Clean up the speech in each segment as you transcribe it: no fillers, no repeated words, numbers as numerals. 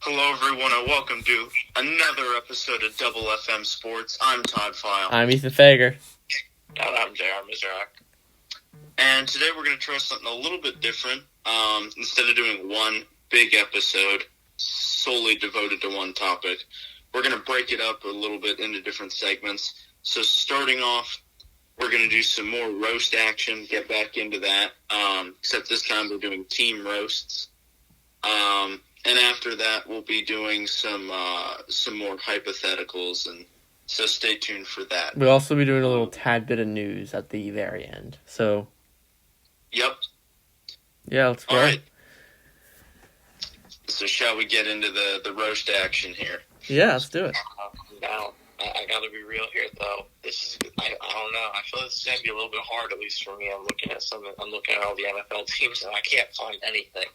Hello, everyone, and welcome to another episode of Double FM Sports. I'm Todd File. I'm Ethan Fager. And I'm J.R. Mizrak. And today we're going to try something a little bit different. Instead of doing one big episode solely devoted to one topic, we're going to break it up a little bit into different segments. So starting off, we're going to do some more roast action, get back into that, except this time we're doing team roasts. And after that, we'll be doing some more hypotheticals, and so stay tuned for that. We'll also be doing a little tad bit of news at the very end. So, Yep. yeah, let's go. All right. So shall we get into the roast action here? Yeah, let's do it. Now, I got to be real here, though. This is, I don't know. I feel this is going to be a little bit hard, at least for me. I'm looking at all the NFL teams, and I can't find anything.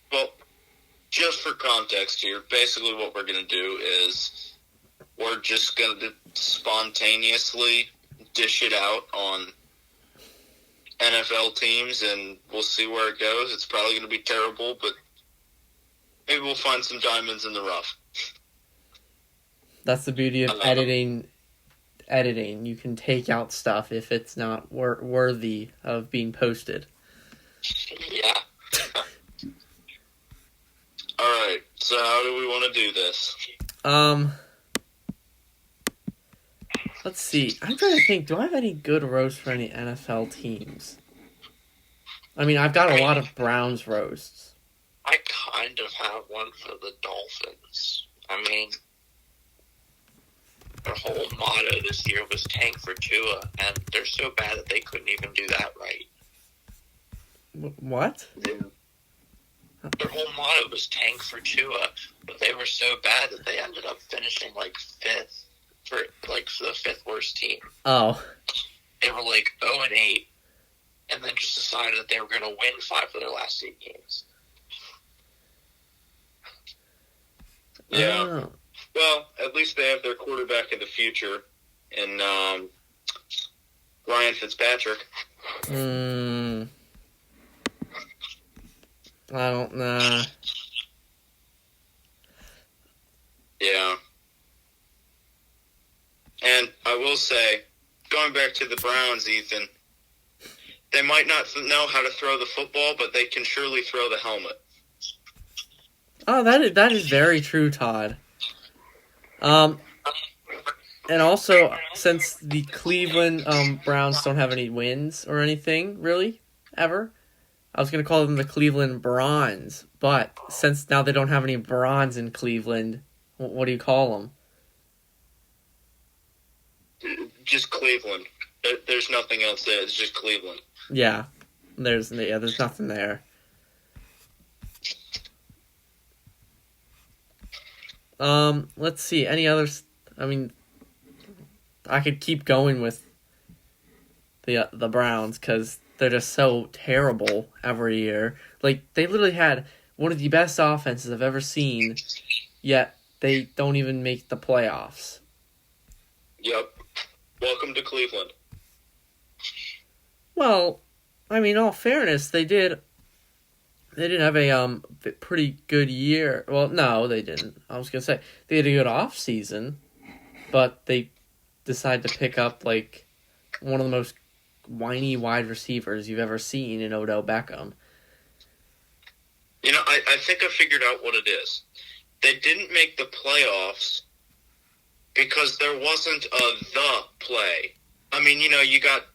Well, just for context here, basically what we're going to do is we're just going to spontaneously dish it out on NFL teams, and we'll see where it goes. It's probably going to be terrible, but maybe we'll find some diamonds in the rough. That's the beauty of editing. You can take out stuff if it's not worthy of being posted. Yeah. All right, so how do we want to do this? Let's see. I'm trying to think. Do I have any good roasts for any NFL teams? I mean, I've got a lot of Browns roasts. I kind of have one for the Dolphins. I mean, their whole motto this year was tank for Tua, and they're so bad that they couldn't even do that right. What? Their whole motto was tank for Tua, but they were so bad that they ended up finishing fifth for the fifth worst team. Oh. They were 0-8, and then just decided that they were going to win 5 of their last 8 games. Yeah. Oh. Well, at least they have their quarterback of the future in Ryan Fitzpatrick. I don't know. Yeah. And I will say, going back to the Browns, Ethan, they might not know how to throw the football, but they can surely throw the helmet. Oh, that is very true, Todd. And also, since the Cleveland Browns don't have any wins or anything, really, ever, I was going to call them the Cleveland Bronze, but since now they don't have any bronze in Cleveland, what do you call them? Just Cleveland. There's nothing else there. It's just Cleveland. Yeah, there's nothing there. Let's see. Any others? I mean, I could keep going with the Browns because they're just so terrible every year. They literally had one of the best offenses I've ever seen, yet they don't even make the playoffs. Yep. Welcome to Cleveland. Well, I mean, in all fairness, they did have a pretty good year. Well, no, they didn't. I was gonna say they had a good off season, but they decided to pick up one of the most whiny wide receivers you've ever seen in Odell Beckham. You know, I think I figured out what it is. They didn't make the playoffs because there wasn't the play. I mean, you got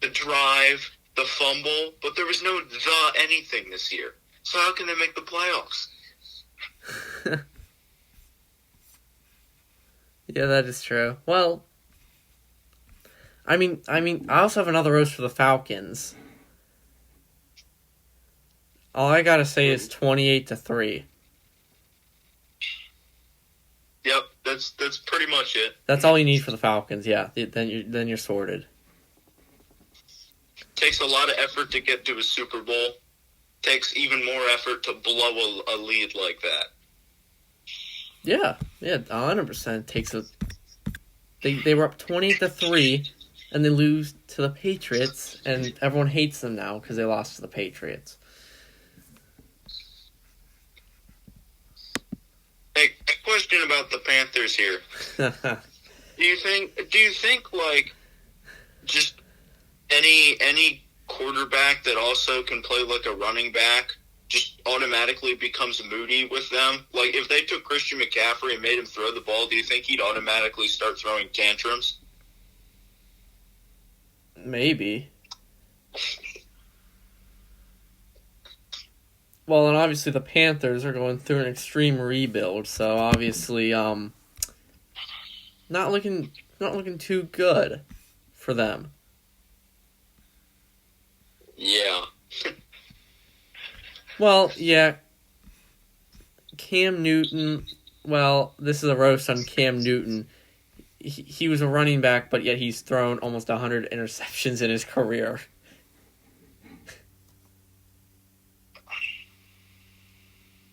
the drive, the fumble, but there was no the anything this year. So how can they make the playoffs? Yeah, that is true. Well, I mean, I also have another roast for the Falcons. All I gotta say is 28-3. Yep, that's pretty much it. That's all you need for the Falcons. Yeah, then you're sorted. Takes a lot of effort to get to a Super Bowl. Takes even more effort to blow a lead like that. Yeah, 100% takes a. They were up 28-3, and they lose to the Patriots, and everyone hates them now because they lost to the Patriots. question about the Panthers here. Do you think like just any quarterback that also can play like a running back just automatically becomes moody with them? Like, if they took Christian McCaffrey and made him throw the ball, do you think he'd automatically start throwing tantrums? Maybe. Well, and obviously the Panthers are going through an extreme rebuild, so obviously, not looking too good for them. Yeah. Well, yeah. Cam Newton. Well, this is a roast on Cam Newton. He was a running back, but yet he's thrown almost 100 interceptions in his career.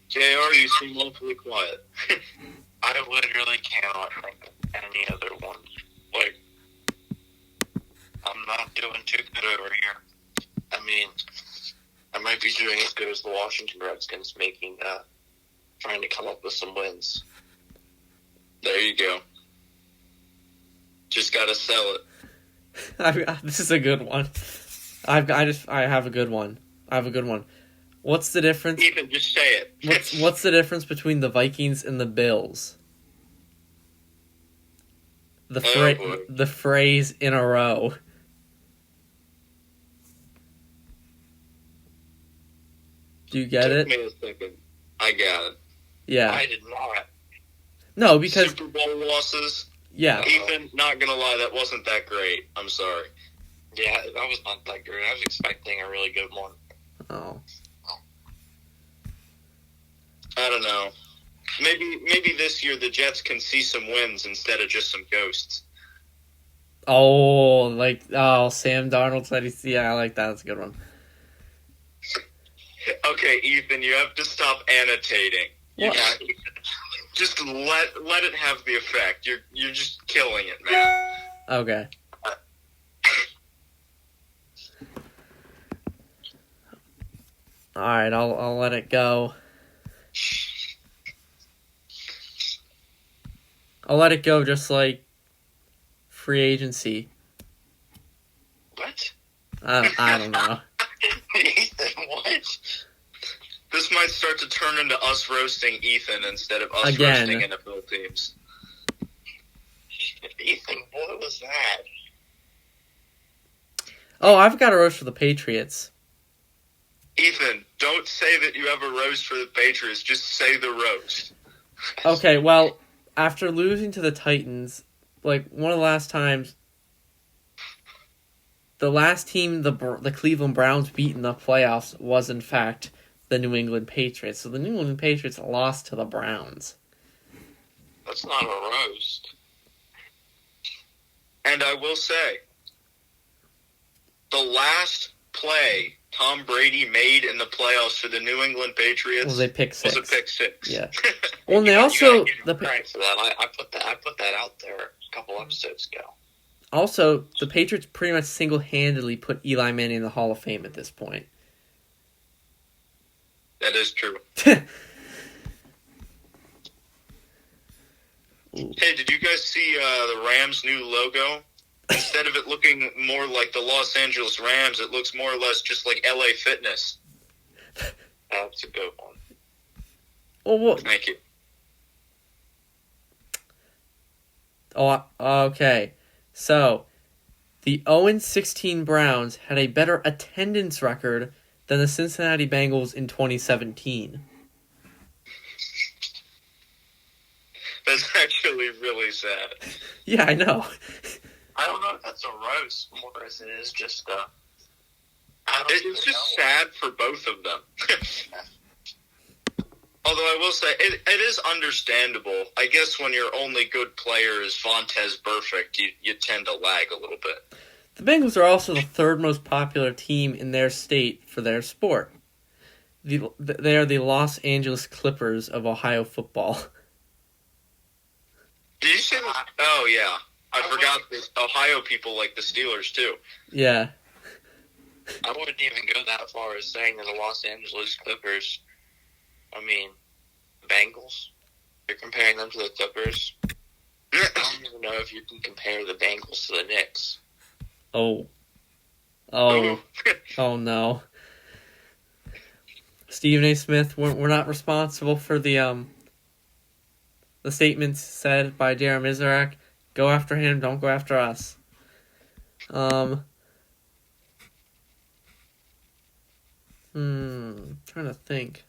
JR, you seem awfully quiet. I literally cannot think of any other ones. Like, I'm not doing too good over here. I mean, I might be doing as good as the Washington Redskins, trying to come up with some wins. There you go. Just gotta sell it. This is a good one. I have a good one. What's the difference? Even just say it. What's the difference between the Vikings and the Bills? The phrase "in a row." Do you get it? Took me a second. I got it. Yeah. I did not. No, because Super Bowl losses. yeah. Ethan, not gonna lie, that wasn't that great. I'm sorry. Yeah, that was not that great. I was expecting a really good one. Oh. I don't know. Maybe this year the Jets can see some wins instead of just some ghosts. Sam Darnold said I like that. That's a good one. Okay, Ethan, you have to stop annotating. What? Just let it have the effect. You're just killing it, man. Okay. All right, I'll let it go. I'll let it go, just like free agency. What? I don't know. Ethan, what? This might start to turn into us roasting Ethan instead of us Again. roasting NFL teams. Ethan, what was that? Oh, I've got a roast for the Patriots. Ethan, don't say that you have a roast for the Patriots. Just say the roast. Okay, well, after losing to the Titans, like one of the last times, the last team the Cleveland Browns beat in the playoffs was in fact the New England Patriots. So the New England Patriots lost to the Browns. That's not a roast. And I will say, the last play Tom Brady made in the playoffs for the New England Patriots Was a pick six. Was a pick six. Yeah. Well, and they You also gotta give him credit for that. I put that out there a couple episodes ago. Also, the Patriots pretty much single-handedly put Eli Manning in the Hall of Fame at this point. That is true. Hey, did you guys see the Rams' new logo? Instead of it looking more like the Los Angeles Rams, it looks more or less just like LA Fitness. That's a good one. Well, Thank you. Okay. So, the 0-16 Browns had a better attendance record than the Cincinnati Bengals in 2017. That's actually really sad. Yeah, I know. I don't know if that's a roast more as it is just It's just sad for both of them. Although I will say, it is understandable. I guess when your only good player is Vontaze Burfict, you tend to lag a little bit. The Bengals are also the third most popular team in their state for their sport. They are the Los Angeles Clippers of Ohio football. Did you say that? Oh, yeah. I forgot that Ohio people like the Steelers, too. Yeah. I wouldn't even go that far as saying that the Los Angeles Clippers, I mean, Bengals. You're comparing them to the Clippers. I don't even know if you can compare the Bengals to the Knicks. Oh no. Stephen A. Smith, we're not responsible for the statements said by Darren Mizarak. Go after him, don't go after us. Trying to think.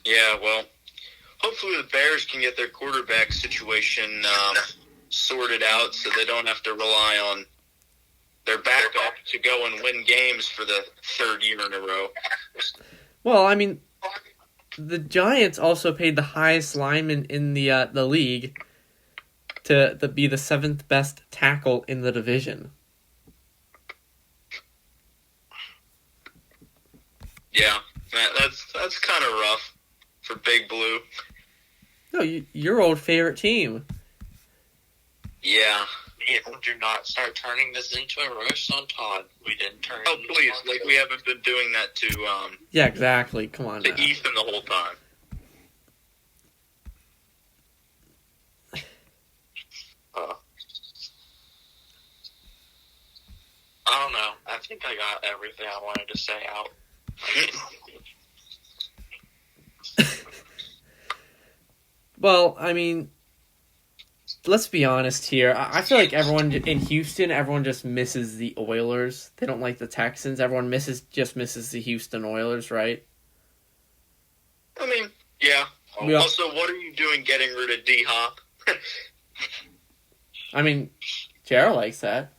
Yeah, well, hopefully the Bears can get their quarterback situation sorted out so they don't have to rely on their backup to go and win games for the third year in a row. Well, I mean, the Giants also paid the highest lineman in the league to be the 7th best tackle in the division. Yeah, that's kind of rough for Big Blue. No, your old favorite team. Yeah. Do not start turning this into a roast on Todd. We didn't turn it into please, like we haven't been doing that to Yeah, exactly. Come on to now. Ethan the whole time. I don't know. I think I got everything I wanted to say out. Well, I mean, let's be honest here. I feel like everyone in Houston, everyone just misses the Oilers. They don't like the Texans. Everyone just misses the Houston Oilers, right? I mean, yeah. Also, what are you doing getting rid of D-Hop? I mean, Jarrell likes that.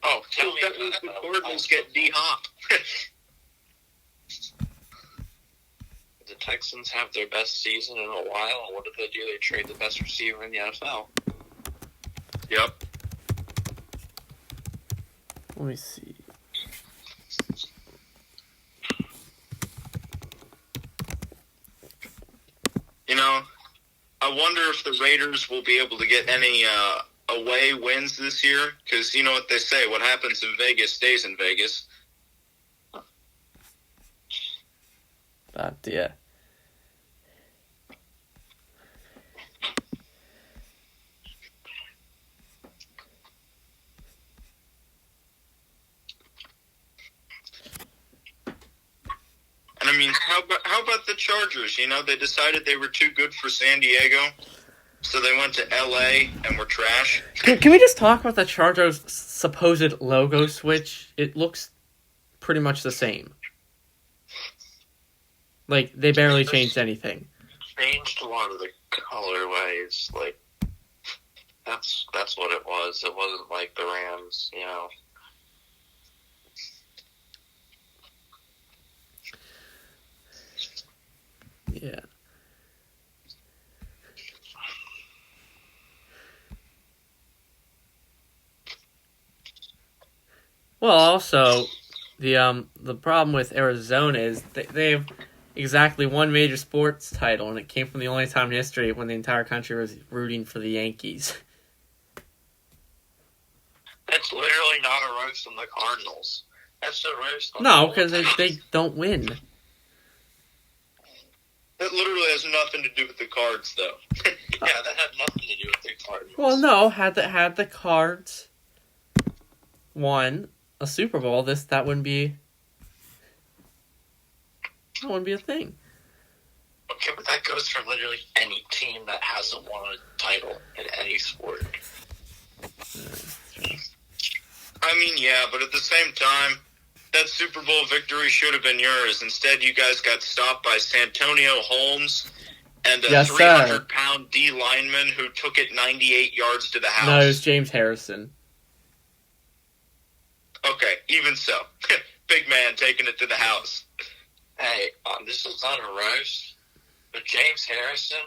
Oh, tell me that means the Cardinals get D-Hop. The Texans have their best season in a while, and what do? They trade the best receiver in the NFL. Yep. Let me see. You know, I wonder if the Raiders will be able to get any away wins this year, because you know what they say, what happens in Vegas stays in Vegas. But, yeah. And I mean, how about the Chargers? You know, they decided they were too good for San Diego, so they went to L.A. and were trash. Can we just talk about the Chargers' supposed logo switch? It looks pretty much the same. Like, they barely changed anything. Changed a lot of the colorways. Like, that's what it was. It wasn't like the Rams, you know. Yeah. Well, also, the problem with Arizona is they have exactly one major sports title, and it came from the only time in history when the entire country was rooting for the Yankees. That's literally not a roast on the Cardinals. That's a roast on No, because they don't win. That literally has nothing to do with the Cards, though. Yeah, that had nothing to do with the Cardinals. Well, no, had the Cards won a Super Bowl, that wouldn't be a thing. Okay, but that goes for literally any team that hasn't won a title in any sport. I mean, yeah, but at the same time, that Super Bowl victory should have been yours. Instead, you guys got stopped by Santonio Holmes and a 300-pound D lineman who took it 98 yards to the house. No, it was James Harrison. Okay, even so. Big man taking it to the house. Hey, this is not a roast, but James Harrison,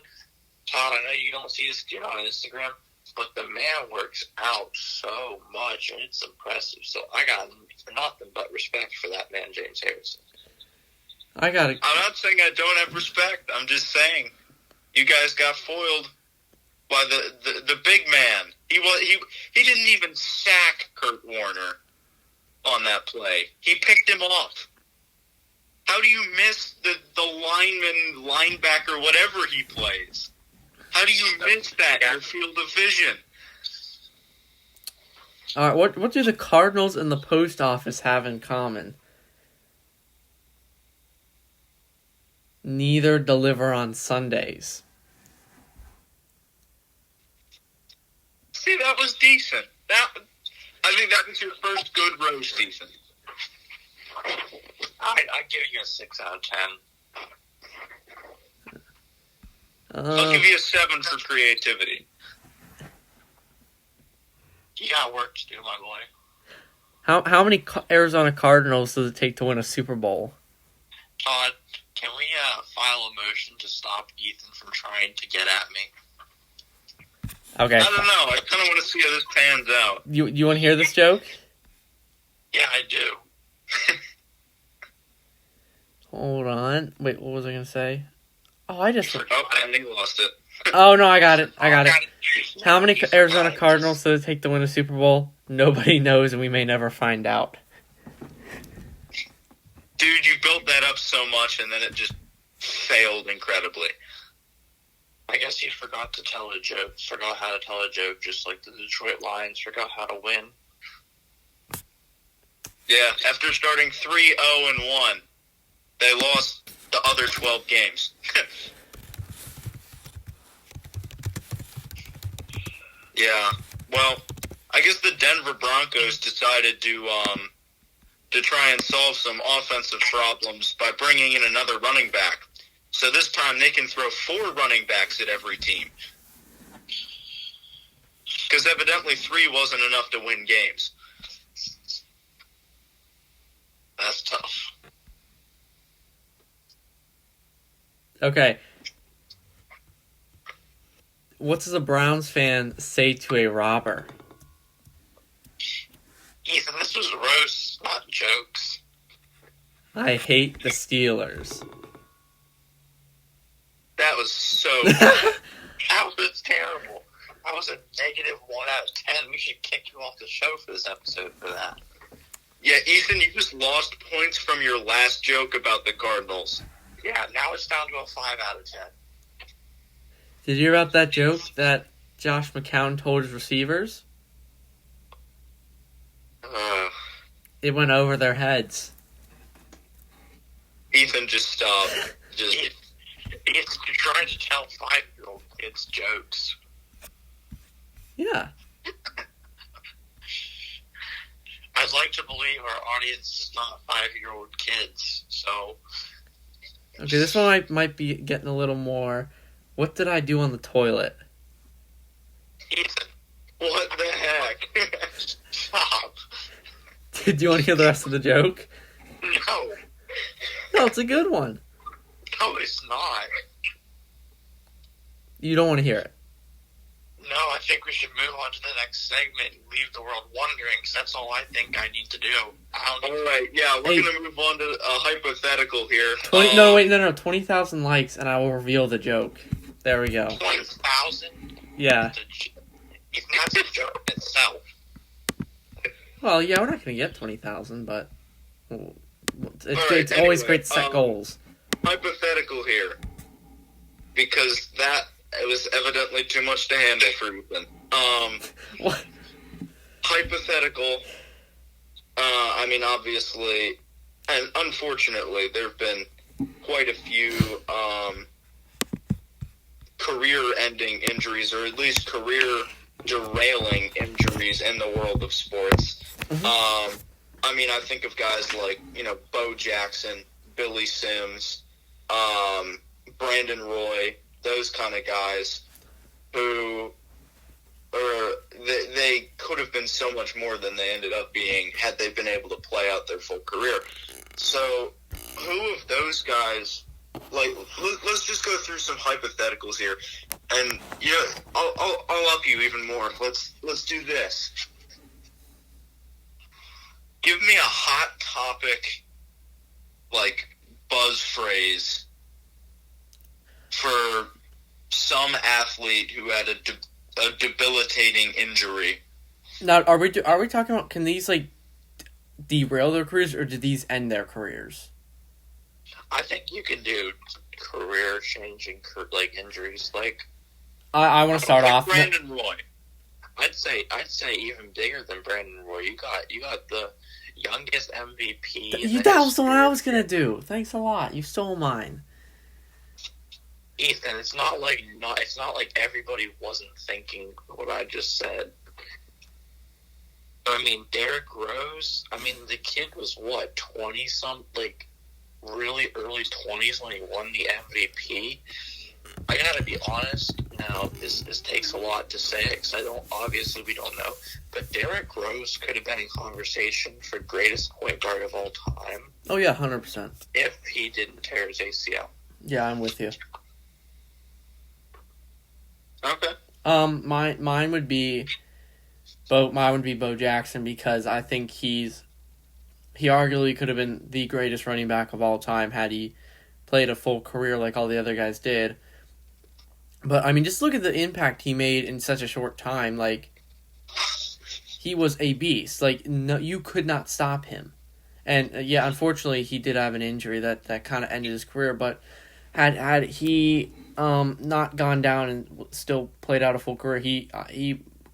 Todd, I know you don't see this kid on Instagram, but the man works out so much, and it's impressive. So I got nothing but respect for that man, James Harrison. I'm not saying I don't have respect. I'm just saying you guys got foiled by the big man. He didn't even sack Kurt Warner on that play. He picked him off. How do you miss the lineman, linebacker, whatever he plays? How do you miss that in your field of vision? All right, what do the Cardinals and the post office have in common? Neither deliver on Sundays. See, that was decent. I think that was your first good roast, Ethan. I'd give you a 6 out of 10. I'll give you a 7 for creativity. You got work to do, my boy. How many Arizona Cardinals does it take to win a Super Bowl? Todd, can we file a motion to stop Ethan from trying to get at me? Okay. I don't know. I kind of want to see how this pans out. You want to hear this joke? Yeah, I do. Hold on. Wait, what was I going to say? Oh, I think you lost it. Oh, no, I got it. How many Arizona Cardinals does it take to win a Super Bowl? Nobody knows, and we may never find out. Dude, you built that up so much, and then it just failed incredibly. I guess he forgot to tell a joke. Forgot how to tell a joke, just like the Detroit Lions forgot how to win. Yeah, after starting 3-0-1, they lost the other 12 games. Yeah, well, I guess the Denver Broncos decided to try and solve some offensive problems by bringing in another running back. So this time they can throw 4 running backs at every team. Because evidently 3 wasn't enough to win games. That's tough. Okay. What does a Browns fan say to a robber? Ethan, this was roast, not jokes. I hate the Steelers. That was so That was terrible. That was a negative 1 out of 10. We should kick you off the show for this episode for that. Yeah, Ethan, you just lost points from your last joke about the Cardinals. Yeah, now it's down to a 5 out of 10. Did you hear about that joke that Josh McCown told his receivers? It went over their heads. Ethan, just stop. Just You're trying to tell 5-year-old kids jokes. Yeah. I'd like to believe our audience is not 5-year-old kids, so... Okay, this one might be getting a little more... What did I do on the toilet? Ethan, what the heck? stop. Do you want to hear the rest of the joke? No. No, it's a good one. No, it's not. You don't want to hear it. No, I think we should move on to the next segment and leave the world wondering, because that's all I think I need to do. All right, yeah, we're going to move on to a hypothetical here. 20,000 likes, and I will reveal the joke. There we go. 20,000? Yeah. That's a joke in itself. Well, yeah, we're not going to get 20,000, but it's Right, always anyway, great to set goals. Hypothetical here, because it was evidently too much to handle for Ethan. What? Hypothetical. I mean, obviously, and unfortunately, there have been quite a few career-ending injuries, or at least career-derailing injuries in the world of sports. Mm-hmm. I mean, I think of guys like, Bo Jackson, Billy Sims, Brandon Roy, those kind of guys who they could have been so much more than they ended up being had they been able to play out their full career. So, who of those guys, let's just go through some hypotheticals here, and I'll up you even more. Let's do this. Give me a hot topic, buzz phrase for some athlete who had a debilitating injury. Now, are we talking about, can these, derail their careers, or do these end their careers? I think you can do career-changing injuries. I want to start off. Brandon Roy. I'd say even bigger than Brandon Roy. You got the youngest MVP. That was the one I was gonna do. Thanks a lot. You stole mine. Ethan, it's not like everybody wasn't thinking what I just said. I mean, Derrick Rose. I mean, the kid was what 20-something, really early 20s when he won the MVP. I gotta be honest. Now, this takes a lot to say it because we don't know. But Derrick Rose could have been in conversation for greatest point guard of all time. Oh yeah, 100%. If he didn't tear his ACL. Yeah, I'm with you. Okay. Mine would be Bo Jackson because I think he arguably could have been the greatest running back of all time had he played a full career like all the other guys did. But I mean, just look at the impact he made in such a short time. He was a beast. No, you could not stop him. And yeah, unfortunately, he did have an injury that kind of ended his career. But had he not gone down and still played out a full career, he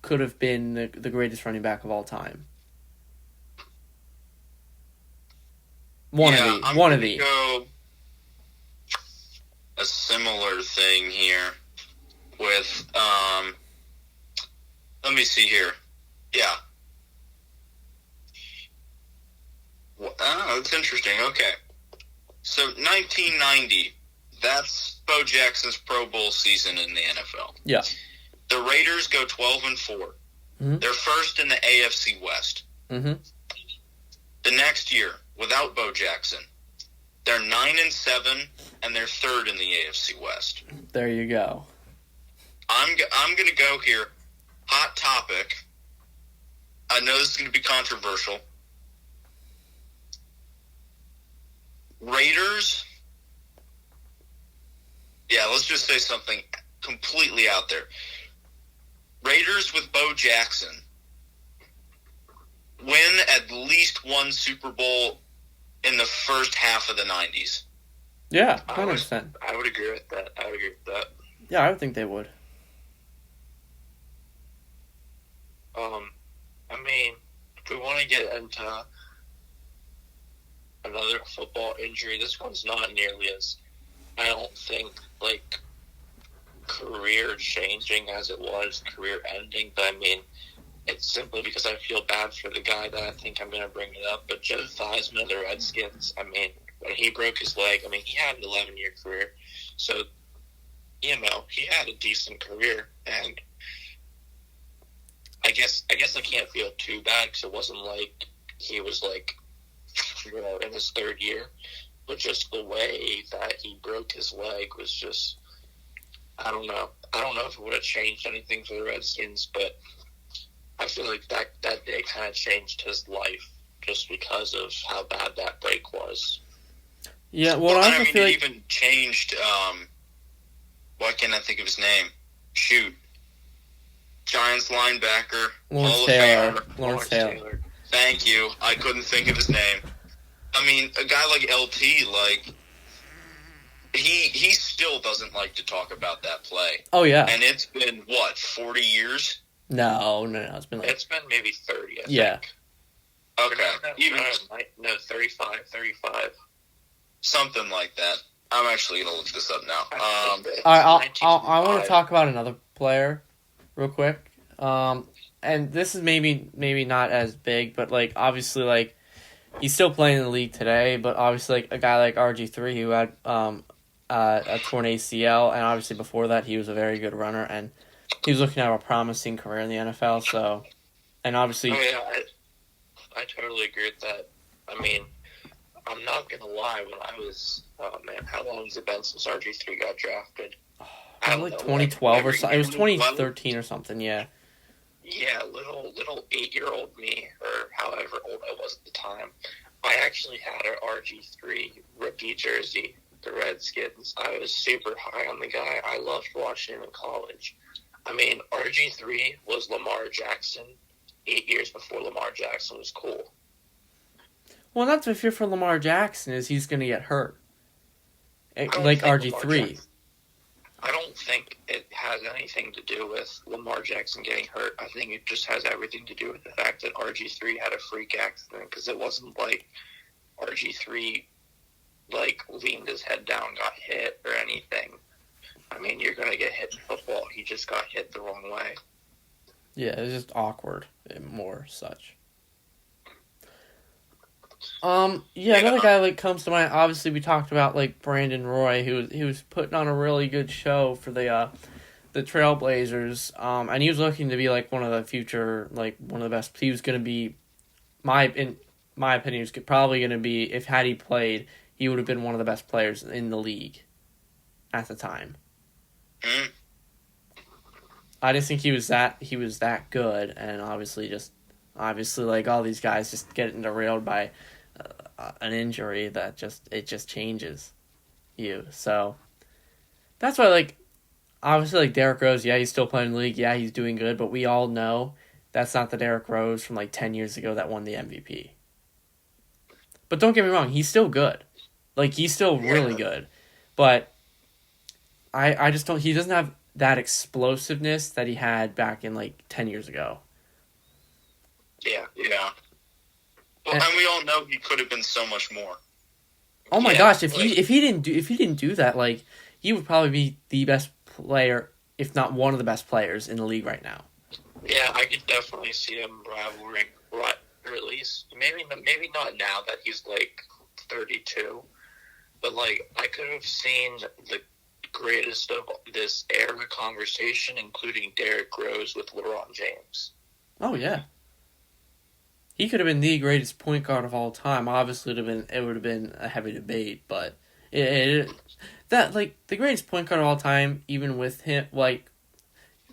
could have been the greatest running back of all time. One of these. Go a similar thing here with let me see here. Yeah. That's interesting. Okay. So 1990, that's Bo Jackson's Pro Bowl season in the NFL. Yeah. The Raiders go 12-4. Mm-hmm. They're first in the AFC West. Mm-hmm. The next year, without Bo Jackson, they're 9-7, and they're third in the AFC West. There you go. I'm going to go here. Hot topic. I know this is going to be controversial. Raiders. Yeah, let's just say something completely out there. Raiders with Bo Jackson win at least one Super Bowl in the first half of the 90s. Yeah, 100%. I would agree with that. Yeah, I would think they would. I mean, if we want to get into another football injury, this one's not nearly as, I don't think, career-changing as it was career-ending. But, I mean, it's simply because I feel bad for the guy that I think I'm going to bring it up. But Joe Theismann of the Redskins, I mean, when he broke his leg, I mean, he had an 11-year career. So, he had a decent career. And I guess I can't feel too bad because it wasn't like he was, in his third year. But just the way that he broke his leg was just, I don't know. I don't know if it would have changed anything for the Redskins, but I feel like that day kind of changed his life just because of how bad that break was. Yeah, I feel it even changed, why can't I think of his name? Shoot. Giants linebacker. Lawrence Taylor. Thank you. I couldn't think of his name. I mean, a guy like LT, he still doesn't like to talk about that play. Oh, yeah. And it's been, 40 years? No. It's been It's been maybe 30, I think. Okay. No, 35. Something like that. I'm actually going to look this up now. I want to talk about another player real quick. And this is maybe not as big, but obviously he's still playing in the league today, but obviously a guy like RG3 who had a torn ACL, and obviously before that he was a very good runner, and he was looking at a promising career in the NFL. So, and obviously, I totally agree with that. I mean, I'm not gonna lie. When I was, how long has it been since RG3 got drafted? Probably 2012 or something. It was 2013 or something. Yeah. Yeah, little 8-year-old me, or however old I was at the time, I actually had an RG3 rookie jersey, the Redskins. I was super high on the guy. I loved watching him in college. I mean, RG3 was Lamar Jackson 8 years before Lamar Jackson was cool. Well, that's what I fear for Lamar Jackson is he's going to get hurt. like RG3. I don't think it has anything to do with Lamar Jackson getting hurt. I think it just has everything to do with the fact that RG3 had a freak accident, because it wasn't like RG3 leaned his head down, got hit or anything. I mean, you're gonna get hit in football. He just got hit the wrong way. Yeah, it was just awkward and more such. Another guy comes to mind. Obviously, we talked about Brandon Roy, who was putting on a really good show for the Trailblazers. And he was looking to be one of the future, one of the best. He was going to be, in my opinion, he was probably going to be, if had he played, he would have been one of the best players in the league at the time. I just think he was that good, and obviously all these guys just getting derailed by an injury that just changes you. So that's why obviously Derrick Rose, yeah, he's still playing in the league, yeah, he's doing good, but we all know that's not the Derrick Rose from 10 years ago that won the MVP. But don't get me wrong, he's still good. He's still really good. But I just don't, he doesn't have that explosiveness that he had back in 10 years ago. Yeah. Well, and we all know he could have been so much more. Oh my gosh, if he didn't do that, he would probably be the best player, if not one of the best players in the league right now. Yeah, I could definitely see him rivaling, or at least maybe not now that he's 32, but I could have seen the greatest of this era conversation, including Derrick Rose with LeBron James. Oh yeah. He could have been the greatest point guard of all time. Obviously, it would have been a heavy debate, but the greatest point guard of all time, even with him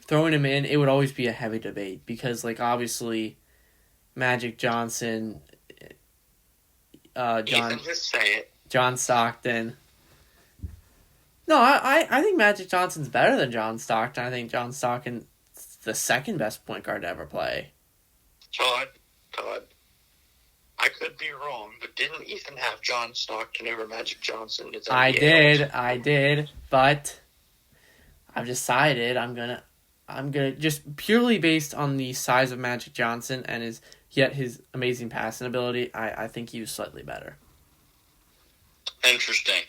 throwing him in, it would always be a heavy debate because obviously, Magic Johnson, John Stockton. No, I think Magic Johnson's better than John Stockton. I think John Stockton's the second best point guard to ever play. Todd, I could be wrong, but didn't Ethan have John Stockton over Magic Johnson? I did, but I've decided I'm gonna just purely based on the size of Magic Johnson and his amazing passing ability, I think he was slightly better. Interesting.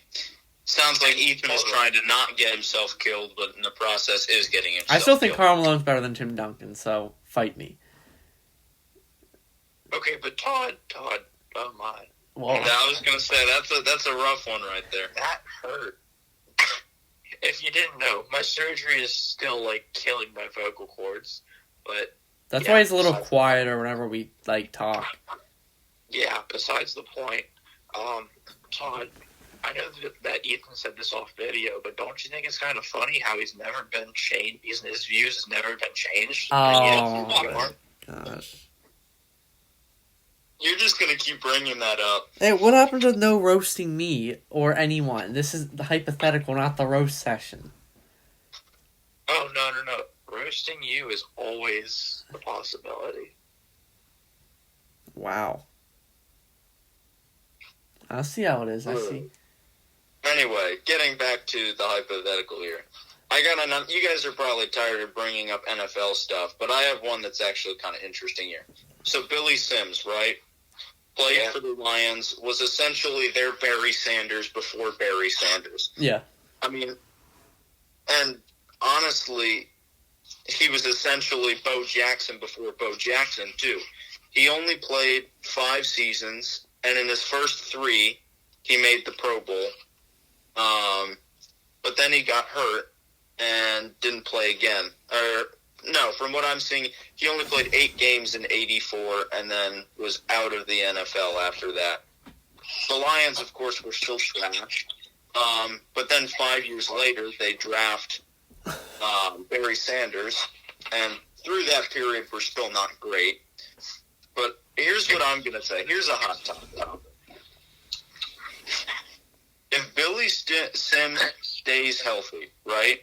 Sounds like Ethan is trying to not get himself killed, but in the process is getting himself killed. I still think Karl Malone's better than Tim Duncan, so fight me. Okay, but Todd, oh my. Whoa. I was gonna say that's a rough one right there. That hurt. If you didn't know, my surgery is still killing my vocal cords, but that's why he's a little quieter whenever we talk. Yeah, besides the point, Todd, I know that Ethan said this off video, but don't you think it's kind of funny how he's never been changed? His views has never been changed. Oh, gosh. You're just going to keep bringing that up. Hey, what happened to no roasting me or anyone? This is the hypothetical, not the roast session. Oh, no. Roasting you is always a possibility. Wow. I see how it is. I see. Anyway, getting back to the hypothetical here. You guys are probably tired of bringing up NFL stuff, but I have one that's actually kind of interesting here. So Billy Sims, right? Played for the Lions, was essentially their Barry Sanders before Barry Sanders. Yeah. I mean, and honestly, he was essentially Bo Jackson before Bo Jackson, too. He only played 5 seasons, and in his first 3, he made the Pro Bowl. But then he got hurt and didn't play again. No, from what I'm seeing, he only played 8 games in '84 and then was out of the NFL after that. The Lions, of course, were still trash. But then 5 years later, they draft Barry Sanders, and through that period, we're still not great. But here's what I'm going to say. Here's a hot topic. If Billy Sims stays healthy, right?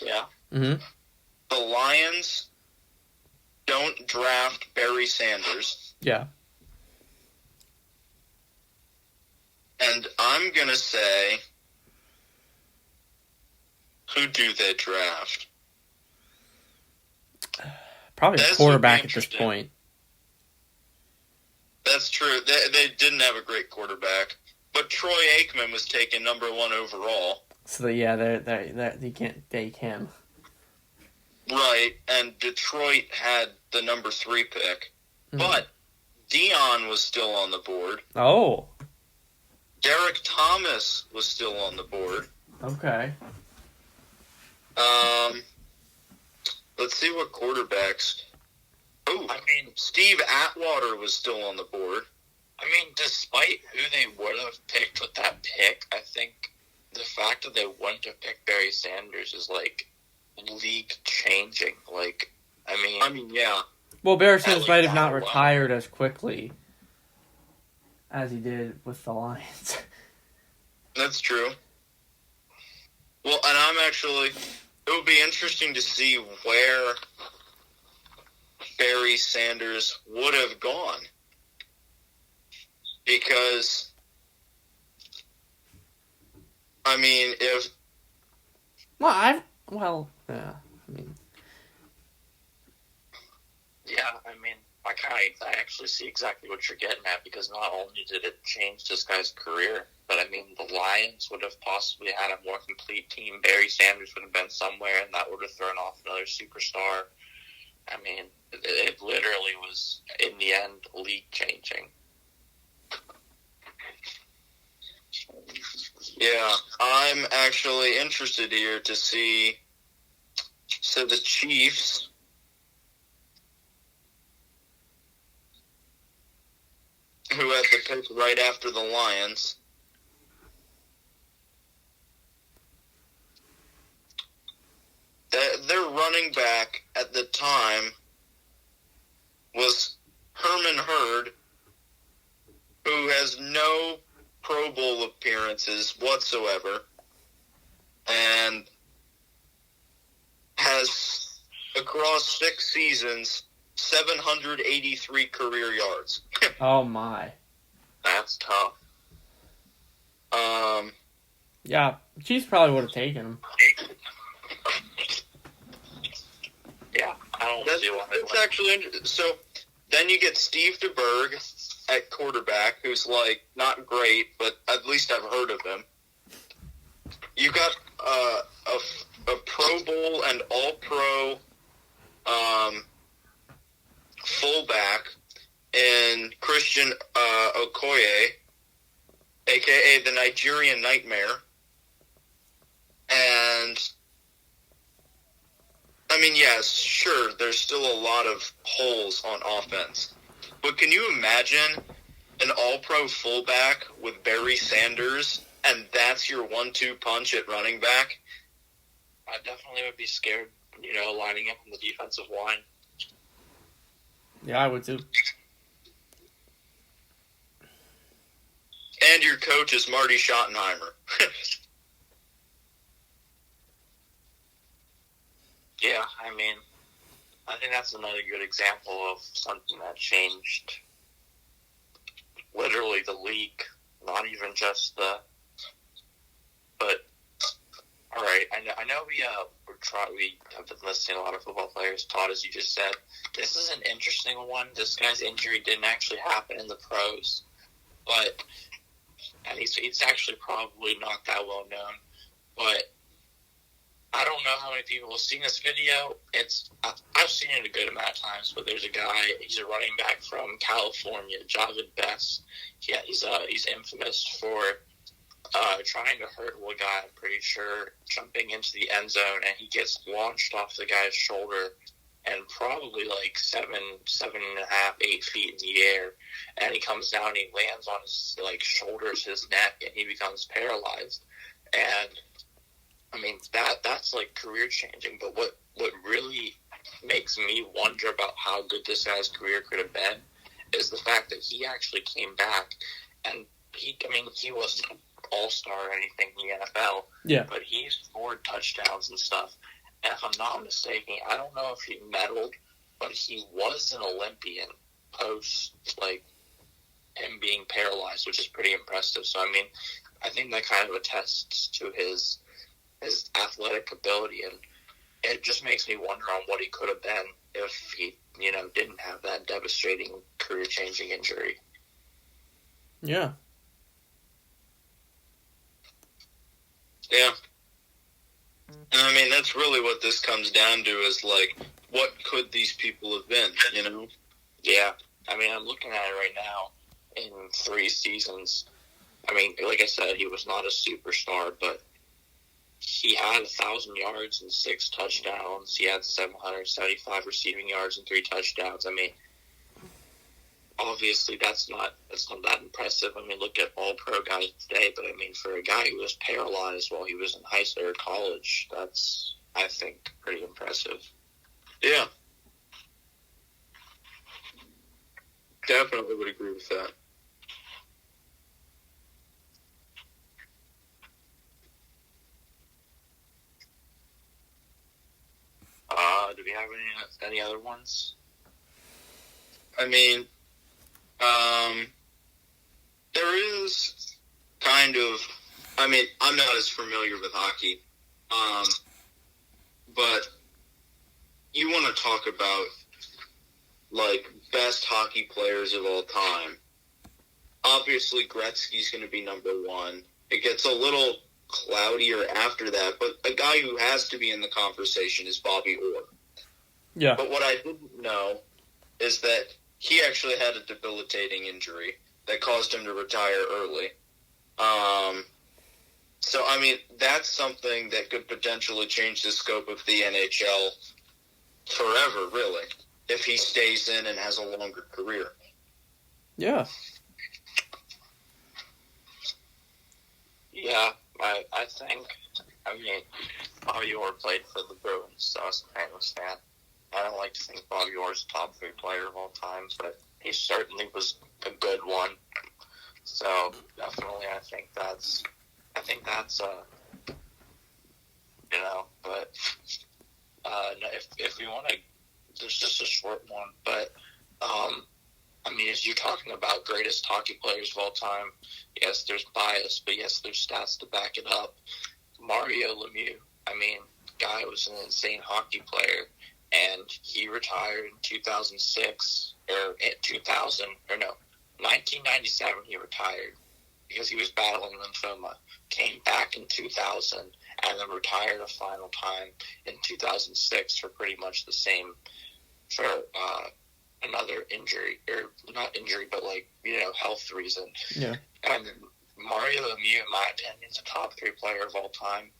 Yeah. Mm-hmm. The Lions don't draft Barry Sanders. Yeah. And I'm going to say, who do they draft? Probably a This would quarterback be at this interesting. point. That's true. They didn't have a great quarterback. But Troy Aikman was taken number 1 overall. So they can't take him. Right, and Detroit had the number 3 pick. Hmm. But Dion was still on the board. Oh, Derek Thomas was still on the board. okay. Let's see what quarterbacks. Oh, I mean, Steve Atwater was still on the board. I mean, despite who they would have picked with that pick, I think the fact that they wouldn't have picked Barry Sanders is, like, league-changing. Like, I mean, yeah. Well, Barry Sanders least might have not that retired as quickly as he did with the Lions. That's true. Well, and I'm actually... It would be interesting to see where Barry Sanders would have gone. Because, I mean, if... yeah. I mean, yeah, I mean, I actually see exactly what you're getting at, because not only did it change this guy's career, but I mean, the Lions would have possibly had a more complete team. Barry Sanders would have been somewhere, and that would have thrown off another superstar. I mean, it literally was, in the end, league-changing. Yeah, I'm actually interested here to see... So the Chiefs... who had the pick right after the Lions... Their running back at the time was Herman Hurd, who has no Pro Bowl appearances whatsoever, and has, across 6 seasons, 783 career yards. oh my. That's tough. Yeah, Chiefs probably would have taken him. Yeah, I don't see why they That's wouldn't. actually interesting. So then you get Steve DeBerg at quarterback, who's like not great, but at least I've heard of him. You got a Pro Bowl and All-Pro fullback in Christian Okoye, a.k.a. the Nigerian Nightmare. And, I mean, yes, sure, there's still a lot of holes on offense. But can you imagine an all-pro fullback with Barry Sanders, and that's your 1-2 punch at running back? I definitely would be scared, lining up on the defensive line. Yeah, I would too. And your coach is Marty Schottenheimer. Yeah, I mean, I think that's another good example of something that changed literally the league, not even just the. But all right, I know we have been listening to a lot of football players. Todd, as you just said, this is an interesting one. This guy's injury didn't actually happen in the pros, and he's actually probably not that well known, but. I don't know how many people have seen this video. I've seen it a good amount of times, but there's a guy, he's a running back from California, Javid Best. Yeah, he's infamous for trying to hurt one guy, I'm pretty sure, jumping into the end zone, and he gets launched off the guy's shoulder and probably like 7.5, 8 feet in the air, and he comes down and he lands on his shoulders, his neck, and he becomes paralyzed. And I mean, that's like career changing, but what really makes me wonder about how good this guy's career could have been is the fact that he actually came back, and he wasn't an all-star or anything in the NFL, Yeah. but he scored touchdowns and stuff. And if I'm not mistaken, I don't know if he medaled, but he was an Olympian post him being paralyzed, which is pretty impressive. So I mean, I think that kind of attests to his athletic ability, and it just makes me wonder on what he could have been if he, didn't have that devastating career-changing injury. Yeah. Yeah. And I mean, that's really what this comes down to is, like, what could these people have been, Yeah. I mean, I'm looking at it right now. In 3 seasons, I mean, like I said, he was not a superstar, but he had 1,000 yards and 6 touchdowns. He had 775 receiving yards and 3 touchdowns. I mean, obviously that's not that impressive. I mean, look at all pro guys today, but I mean, for a guy who was paralyzed while he was in high school or college, that's, I think, pretty impressive. Yeah. Definitely would agree with that. Do we have any other ones? I mean, there is kind of, I mean, I'm not as familiar with hockey, but you want to talk about, like, best hockey players of all time. Obviously, Gretzky's going to be number 1. It gets a little cloudier after that, but a guy who has to be in the conversation is Bobby Orr. Yeah. But what I didn't know is that he actually had a debilitating injury that caused him to retire early. So, I mean, that's something that could potentially change the scope of the NHL forever, really, if he stays in and has a longer career. Yeah. Yeah, I think, Bobby Orr played for the Bruins, so I was a famous fan. I don't like to think Bobby Orr's a top 3 player of all time, but he certainly was a good one. So definitely, I think that's but if we want to, there's just a short one, but I mean, if you're talking about greatest hockey players of all time, yes, there's bias, but yes, there's stats to back it up. Mario Lemieux, I mean, guy was an insane hockey player, and he retired in 2006, or 1997 he retired because he was battling lymphoma. Came back in 2000, and then retired a final time in 2006 for pretty much the same, for another injury, or not injury, but health reason. Yeah. And Mario Lemieux, in my opinion, is a top 3 player of all time,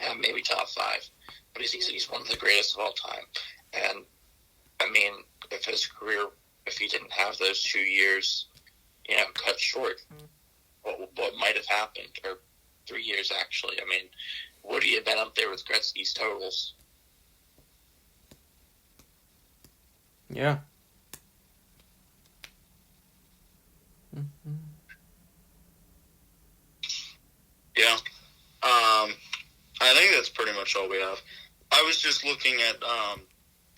and maybe top 5. But he's one of the greatest of all time. And I mean, if he didn't have those 2 years, cut short, what might have happened, or 3 years actually. I mean, would he have been up there with Gretzky's totals? Yeah. Mm-hmm. Yeah. I think that's pretty much all we have. I was just looking at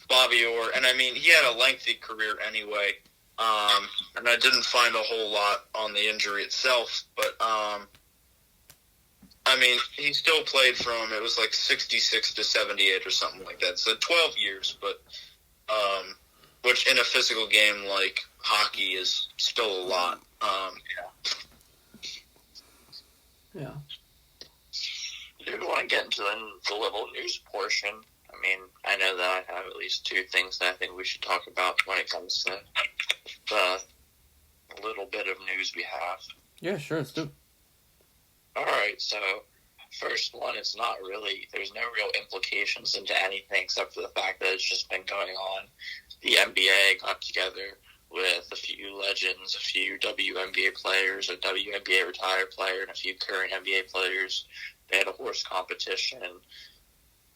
Bobby Orr, and I mean, he had a lengthy career anyway, and I didn't find a whole lot on the injury itself, but I mean, he still played from, it was like 66 to 78 or something like that, so 12 years, but which in a physical game like hockey is still a lot. Yeah. Do we want to get into the little news portion? I mean, I know that I have at least 2 things that I think we should talk about when it comes to the little bit of news we have. Yeah, sure, let's do it. Alright, so first one, there's no real implications into anything except for the fact that it's just been going on. The NBA got together with a few legends, a few WNBA players, a WNBA retired player, and a few current NBA players. They had a horse competition, and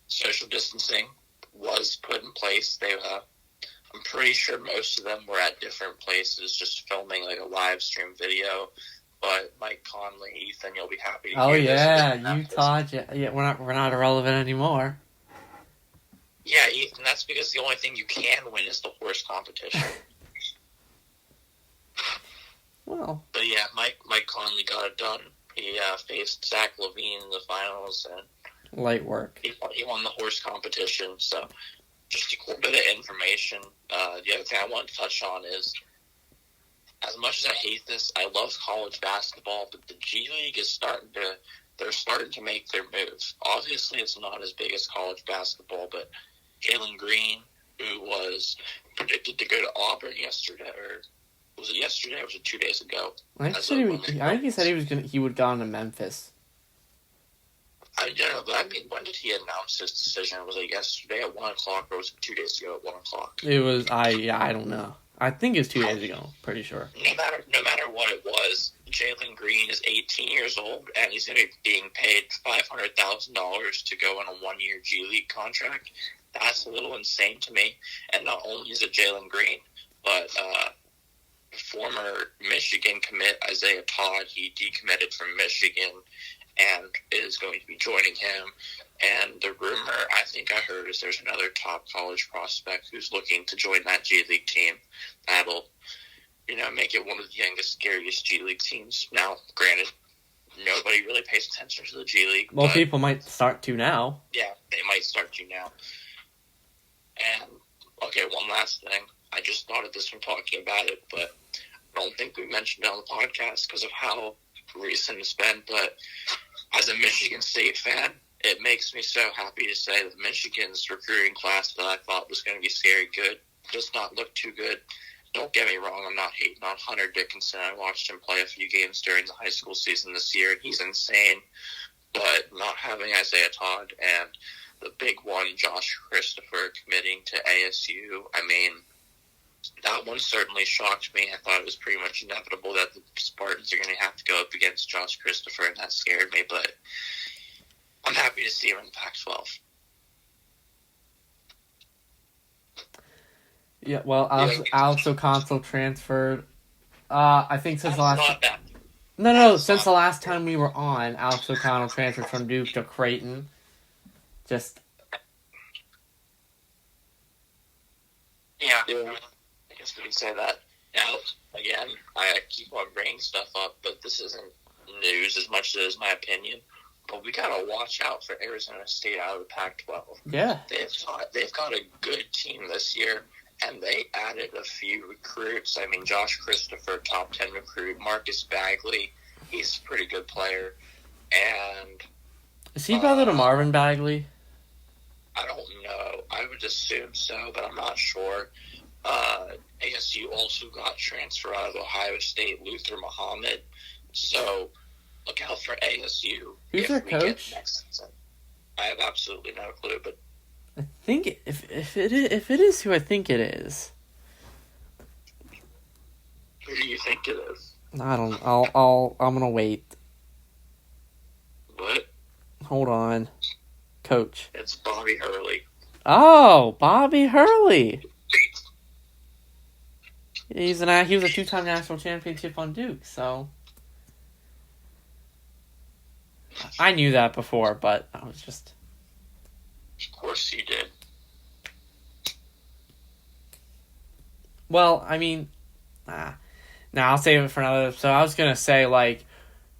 social distancing was put in place. I'm pretty sure most of them were at different places, just filming like a live stream video. But Mike Conley, Ethan, you'll be happy to hear this. Oh yeah, Utah. Yeah, we're not irrelevant anymore. Yeah, Ethan, that's because the only thing you can win is the horse competition. Well. But yeah, Mike Conley got it done. He faced Zach LaVine in the finals, and Light work. he won the horse competition. So, just a cool bit of information. The other thing I want to touch on is, as much as I hate this, I love college basketball, but the G League is they're starting to make their moves. Obviously, it's not as big as college basketball, but Jalen Green, who was predicted to go to Auburn yesterday, or was it yesterday or was it 2 days ago? I think he said he would go on to Memphis. I don't know, but I mean, when did he announce his decision? Was it yesterday at 1 o'clock, or was it 2 days ago at 1 o'clock? It was, I don't know. I think it was 2 days ago, pretty sure. No matter what it was, Jalen Green is 18 years old, and he's going to be being paid $500,000 to go on a 1-year G League contract. That's a little insane to me. And not only is it Jalen Green, but former Michigan commit Isaiah Todd, he decommitted from Michigan and is going to be joining him. And the rumor I think I heard is there's another top college prospect who's looking to join that G League team. That'll, make it one of the youngest, scariest G League teams. Now, granted, nobody really pays attention to the G League. Well, people might start to now. Yeah, they might start to now. And, okay, one last thing. I just thought of this when talking about it, but I don't think we mentioned it on the podcast because of how recent it's been. But as a Michigan State fan, it makes me so happy to say that Michigan's recruiting class that I thought was going to be scary good does not look too good. Don't get me wrong, I'm not hating on Hunter Dickinson. I watched him play a few games during the high school season this year, and he's insane. But not having Isaiah Todd and the big one, Josh Christopher, committing to ASU, I mean, that one certainly shocked me. I thought it was pretty much inevitable that the Spartans are going to have to go up against Josh Christopher, and that scared me, but I'm happy to see him in the Pac-12. Yeah, well, Alex O'Connell transferred. I think since the last. Since the last time we were on, Alex O'Connell transferred from Duke to Creighton. Just. Yeah. I guess we can say that. Now, again, I keep on bringing stuff up, but this isn't news as much as it is my opinion. But we gotta watch out for Arizona State out of the Pac-12. Yeah. They've got a good team this year. And they added a few recruits. I mean, Josh Christopher, top 10 recruit. Marcus Bagley, he's a pretty good player. And is he brother to Marvin Bagley? I don't know. I would assume so, but I'm not sure. ASU also got transfer out of Ohio State, Luther Muhammad. So look out for ASU. Who's their coach? Next season. I have absolutely no clue, but I think if it is who I think it is. Who do you think it is? I don't. I'm gonna wait. What? Hold on, Coach. It's Bobby Hurley. Oh, Bobby Hurley. He was a 2-time national championship on Duke, so I knew that before, but I was just. Of course you did. Well, I mean, I'll save it for another. So I was gonna say,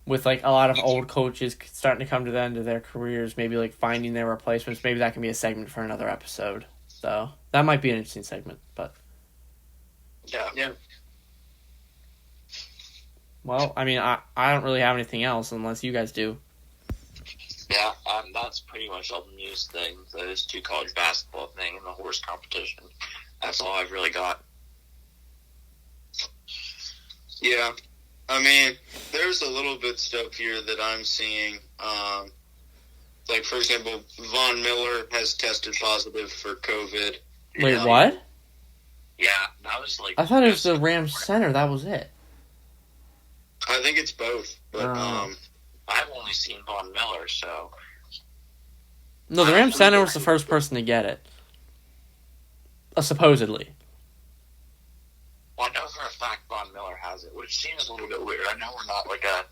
with a lot of old coaches starting to come to the end of their careers, maybe finding their replacements. Maybe that can be a segment for another episode. So that might be an interesting segment. But yeah. Well, I mean, I don't really have anything else unless you guys do. Yeah, that's pretty much all the news thing. Those two college basketball thing and the horse competition. That's all I've really got. Yeah. I mean, there's a little bit stuff here that I'm seeing. For example, Von Miller has tested positive for COVID. Wait, what? Yeah, that was I thought it was the Rams center. That was it. I think it's both, but I've only seen Von Miller, so. No, the Rams center was the first person to get it. Supposedly. Well, I know for a fact Von Miller has it, which seems a little bit weird. I know we're not a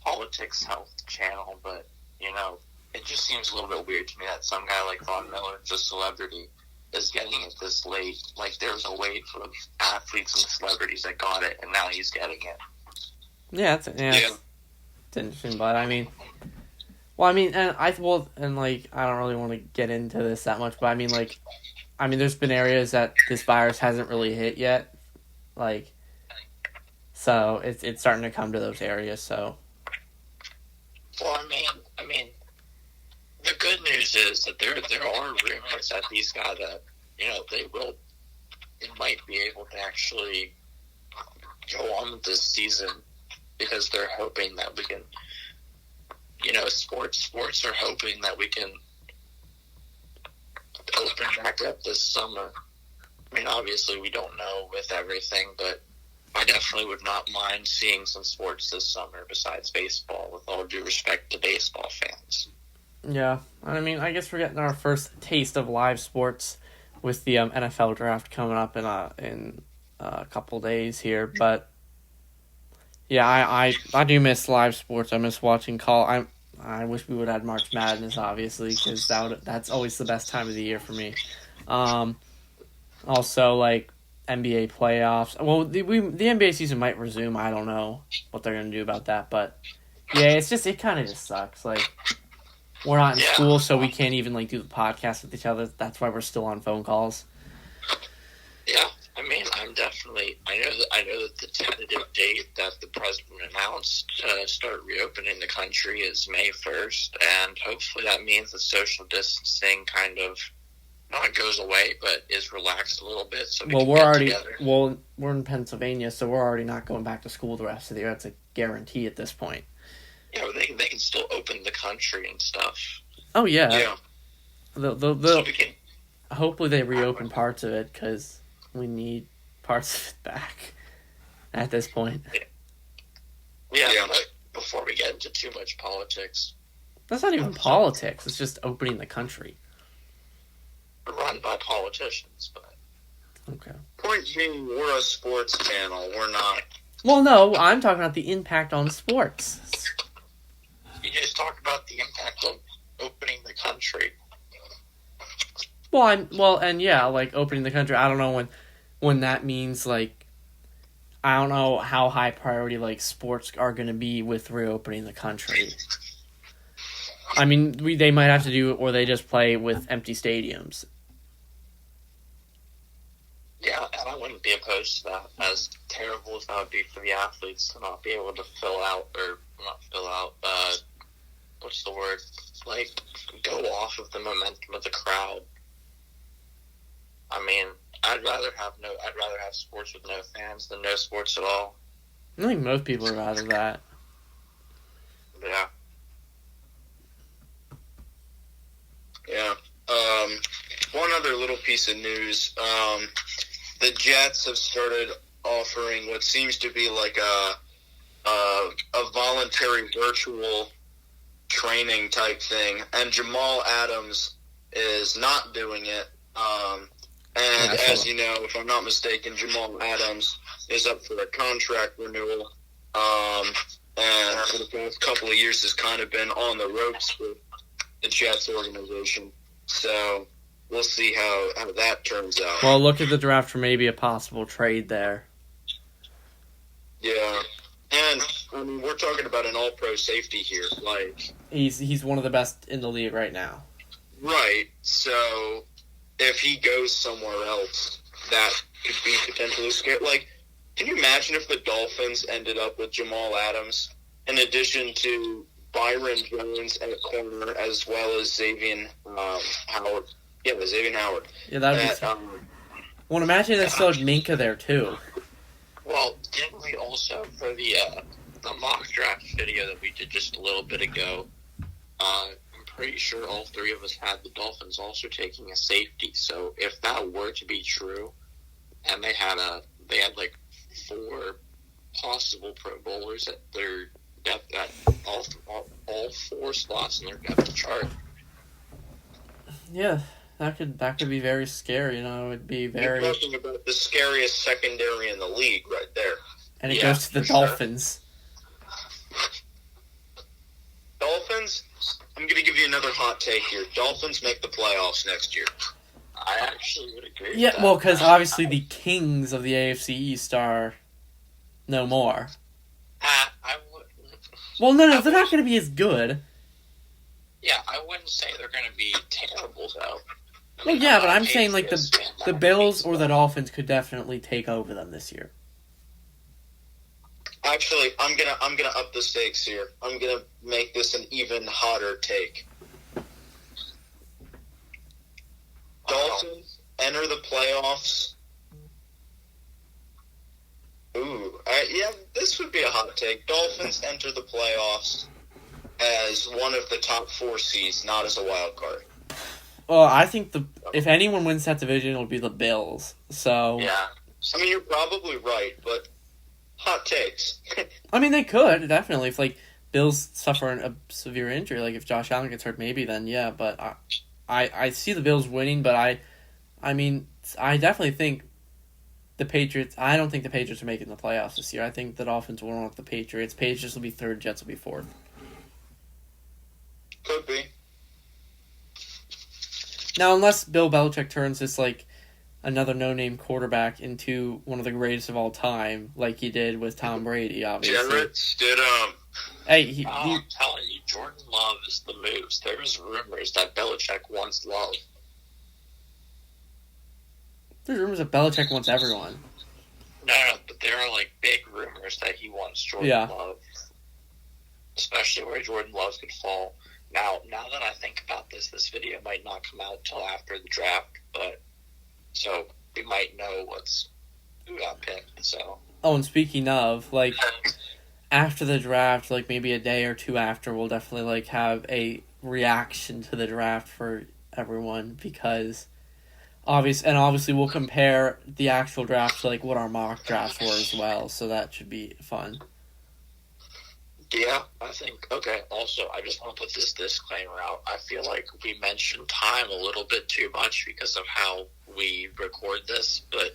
politics health channel, but, it just seems a little bit weird to me that some guy like Von Miller, just celebrity, is getting it this late. There's a wait for the athletes and the celebrities that got it, and now he's getting it. Yeah, it's it's interesting, but I mean, well, I mean, I don't really want to get into this that much, but I mean, there's been areas that this virus hasn't really hit yet, like, so it's starting to come to those areas. So, well, I mean, the good news is that there are rumors that these guys that they might be able to actually go on with this season because they're hoping that we can. Sports are hoping that we can open back up this summer. I mean, obviously we don't know with everything, but I definitely would not mind seeing some sports this summer besides baseball, with all due respect to baseball fans. Yeah, I mean, I guess we're getting our first taste of live sports with the NFL draft coming up in a couple days here, but yeah, I do miss live sports. I miss watching I wish we would have had March Madness, obviously, because that's always the best time of the year for me. Also, like, NBA playoffs. Well, the NBA season might resume. I don't know what they're going to do about that. But, yeah, it kind of just sucks. Like, we're not in school, so we can't even, like, do the podcast with each other. That's why we're still on phone calls. Yeah, I mean, I know that the tentative date that the president announced to start reopening the country is May 1st, and hopefully that means that social distancing kind of not goes away, but is relaxed a little bit. So we're in Pennsylvania, so we're already not going back to school the rest of the year. It's a guarantee at this point. Yeah, they can still open the country and stuff. Oh yeah. Yeah. Hopefully they reopen parts of it, because we need parts of it back at this point. Yeah, but before we get into too much politics. That's not even politics. It's just opening the country. Run by politicians, but... Okay. Point being, we're a sports channel. We're not... Well, no, I'm talking about the impact on sports. You just talk about the impact of opening the country. Like, opening the country. I don't know when that means, like, I don't know how high priority, like, sports are going to be with reopening the country. I mean, they might have to do it, or they just play with empty stadiums. Yeah, and I wouldn't be opposed to that, as terrible as that would be for the athletes to not be able to what's the word? Like, go off of the momentum of the crowd. I mean, I'd rather have sports with no fans than no sports at all. I think most people would rather that. Yeah. Yeah. One other little piece of news. The Jets have started offering what seems to be like a voluntary virtual training type thing, and Jamal Adams is not doing it. And as you know, if I'm not mistaken, Jamal Adams is up for a contract renewal. And for the past couple of years has kind of been on the ropes with the Jets organization. So we'll see how that turns out. Well, look at the draft for maybe a possible trade there. Yeah. And, I mean, we're talking about an all-pro safety here. Like, he's one of the best in the league right now. Right. So if he goes somewhere else, that could be potentially scary. Like, can you imagine if the Dolphins ended up with Jamal Adams in addition to Byron Jones at corner as well as Xavier Howard? Yeah, Xavier Howard. Yeah, that'd be... Well, imagine they still had Minka there, too. Well, didn't we also, for the mock draft video that we did just a little bit ago, I'm pretty sure all three of us had the Dolphins also taking a safety. So if that were to be true, and they had like 4 possible Pro Bowlers at their depth at all 4 spots in their depth chart. Yeah, that could be very scary. You know, it would be very. You're talking about the scariest secondary in the league, right there. And it goes to the Dolphins. Sure. Dolphins. I'm going to give you another hot take here. Dolphins make the playoffs next year. I actually would agree with that. Well, because obviously the kings of the AFC East are no more. I wouldn't. Well, no, they're not going to be as good. Yeah, I wouldn't say they're going to be terrible, though. Well, yeah, but I'm saying, like, the Bills or the Dolphins could definitely take over them this year. Actually, I'm gonna up the stakes here. I'm gonna make this an even hotter take. Dolphins enter the playoffs. Ooh, yeah, this would be a hot take. Dolphins enter the playoffs as one of the top 4 seeds, not as a wild card. Well, I think if anyone wins that division, it'll be the Bills. So yeah, I mean, you're probably right, but hot takes. I mean, they could definitely if like Bills suffer a severe injury, like if Josh Allen gets hurt, maybe then yeah. But I see the Bills winning, but I mean, I definitely think the Patriots. I don't think the Patriots are making the playoffs this year. I think the Dolphins will run with the Patriots. Patriots will be 3rd, Jets will be 4th. Could be. Now, unless Bill Belichick turns this, like, another no-name quarterback into one of the greatest of all time, like he did with Tom Brady, obviously. Jarrett Stidham. Hey, I'm telling you, Jordan Love is the moves. There was rumors that Belichick wants Love. there's rumors that Belichick wants everyone. No, but there are, like, big rumors that he wants Jordan Love. Especially where Jordan Love could fall. Now that I think about this video might not come out till after the draft, but so we might know who got picked. So. Oh, and speaking of, like, after the draft, like maybe a day or two after, we'll definitely like have a reaction to the draft for everyone because obviously we'll compare the actual draft to like what our mock drafts were as well. So that should be fun. Yeah, I think, okay, also, I just want to put this disclaimer out. I feel like we mentioned time a little bit too much because of how we record this, but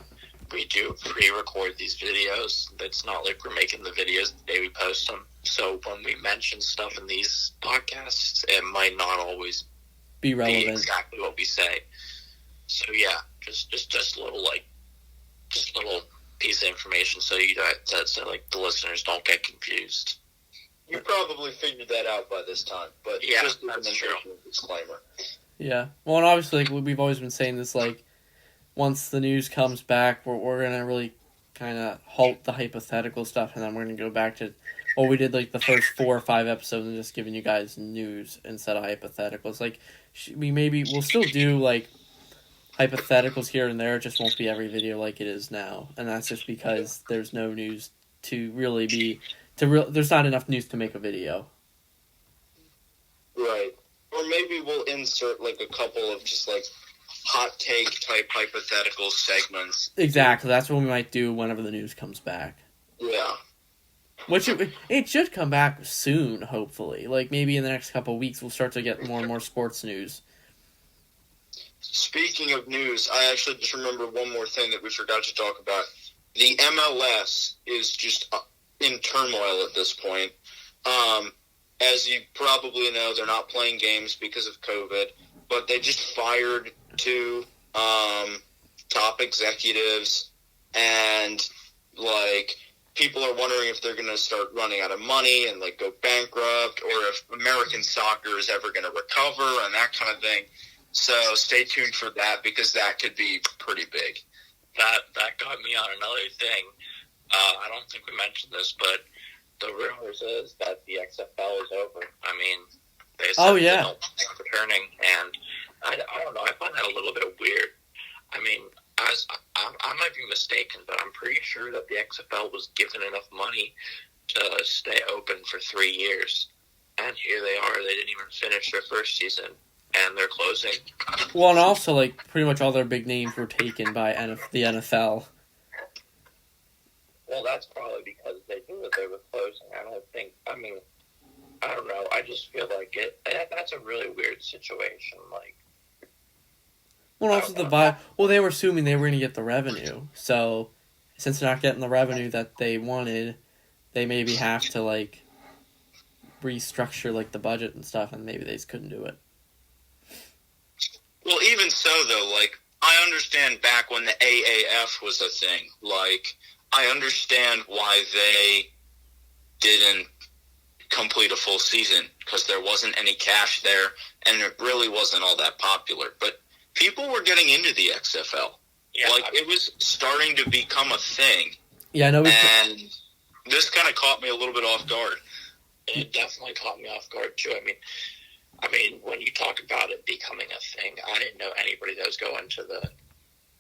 we do pre-record these videos. It's not like we're making the videos the day we post them. So when we mention stuff in these podcasts, it might not always be relevant. Be exactly what we say. So yeah, just a little, just a little piece of information so like the listeners don't get confused. You probably figured that out by this time, but yeah, just that's true. Disclaimer. Yeah, well, and obviously, like we've always been saying this, like once the news comes back, we're gonna really kind of halt the hypothetical stuff, and then we're gonna go back to what we did like the first 4 or 5 episodes, and just giving you guys news instead of hypotheticals. Like we'll still do like hypotheticals here and there. It just won't be every video like it is now, and that's just because there's no news to really be. There's not enough news to make a video. Right. Or maybe we'll insert like a couple of just like hot take type hypothetical segments. Exactly. That's what we might do whenever the news comes back. Yeah. Which it should come back soon, hopefully. Like maybe in the next couple of weeks we'll start to get more and more sports news. Speaking of news, I actually just remember one more thing that we forgot to talk about. The MLS is just in turmoil at this point. As you probably know, they're not playing games because of COVID, but they just fired 2 top executives, and like people are wondering if they're going to start running out of money and like go bankrupt, or if American soccer is ever going to recover and that kind of thing. So stay tuned for that because that could be pretty big. That got me on another thing. I don't think we mentioned this, but the rumors is that the XFL is over. I mean, they said they don't plan on returning, and I don't know. I find that a little bit weird. I mean, I might be mistaken, but I'm pretty sure that the XFL was given enough money to stay open for 3 years, and here they are. They didn't even finish their first season, and they're closing. Well, and also, like, pretty much all their big names were taken by the NFL. Well, that's probably because they knew that they were closing. I don't know. I just feel like that's a really weird situation. Like, well, also they were assuming they were going to get the revenue. So, since they're not getting the revenue that they wanted, they maybe have to, like, restructure, like, the budget and stuff, and maybe they just couldn't do it. Well, even so, though, like, I understand back when the AAF was a thing. Like, I understand why they didn't complete a full season because there wasn't any cash there, and it really wasn't all that popular. But people were getting into the XFL. Yeah, Like, it was starting to become a thing. Yeah, I know. And this kind of caught me a little bit off guard. It definitely caught me off guard, too. I mean, when you talk about it becoming a thing, I didn't know anybody that was going to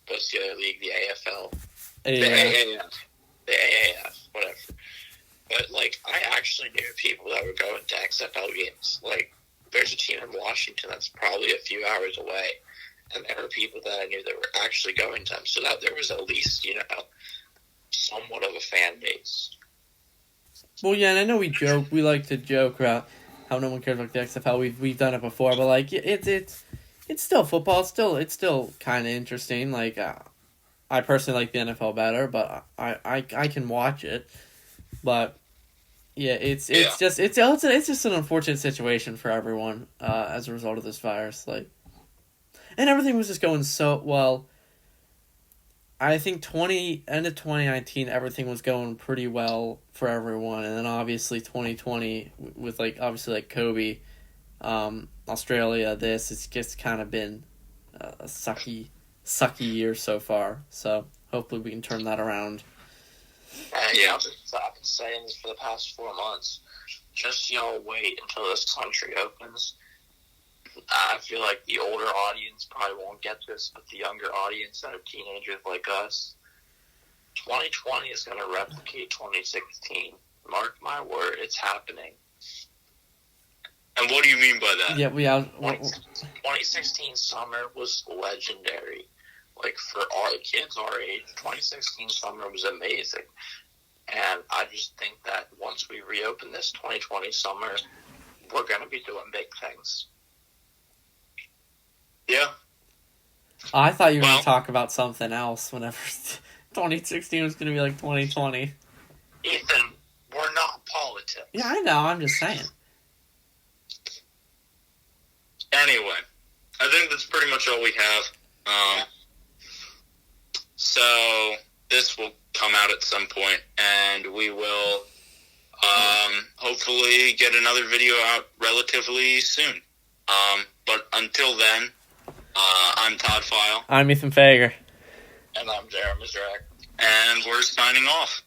what's the other league, the AFL? The AAF. The AAF, whatever. But, like, I actually knew people that were going to XFL games. Like, there's a team in Washington that's probably a few hours away, and there were people that I knew that were actually going to them. So that there was at least, somewhat of a fan base. Well, yeah, and I know we like to joke about how no one cares about the XFL. We've done it before, but like it's still football. It's still kind of interesting. Like I personally like the NFL better, but I can watch it. But yeah, it's just an unfortunate situation for everyone as a result of this virus. Like, and everything was just going so well. I think end of 2019, everything was going pretty well for everyone, and then obviously 2020 with obviously Kobe, Australia. It's just kind of been a sucky year so far. So hopefully we can turn that around. Yeah, I've been saying this for the past 4 months. Just y'all wait until this country opens. I feel like the older audience probably won't get this, but the younger audience that are teenagers like us, 2020 is going to replicate 2016. Mark my word, it's happening. And what do you mean by that? Yeah, 2016 summer was legendary. Like, for our kids our age, 2016 summer was amazing. And I just think that once we reopen this 2020 summer, we're going to be doing big things. Yeah. I thought you were going to talk about something else whenever 2016 was going to be like 2020. Ethan, we're not politics. Yeah, I know. I'm just saying. Anyway, I think that's pretty much all we have. So this will come out at some point, and we will hopefully get another video out relatively soon. But until then, I'm Todd File. I'm Ethan Fager. And I'm Jeremy Zrak. And we're signing off.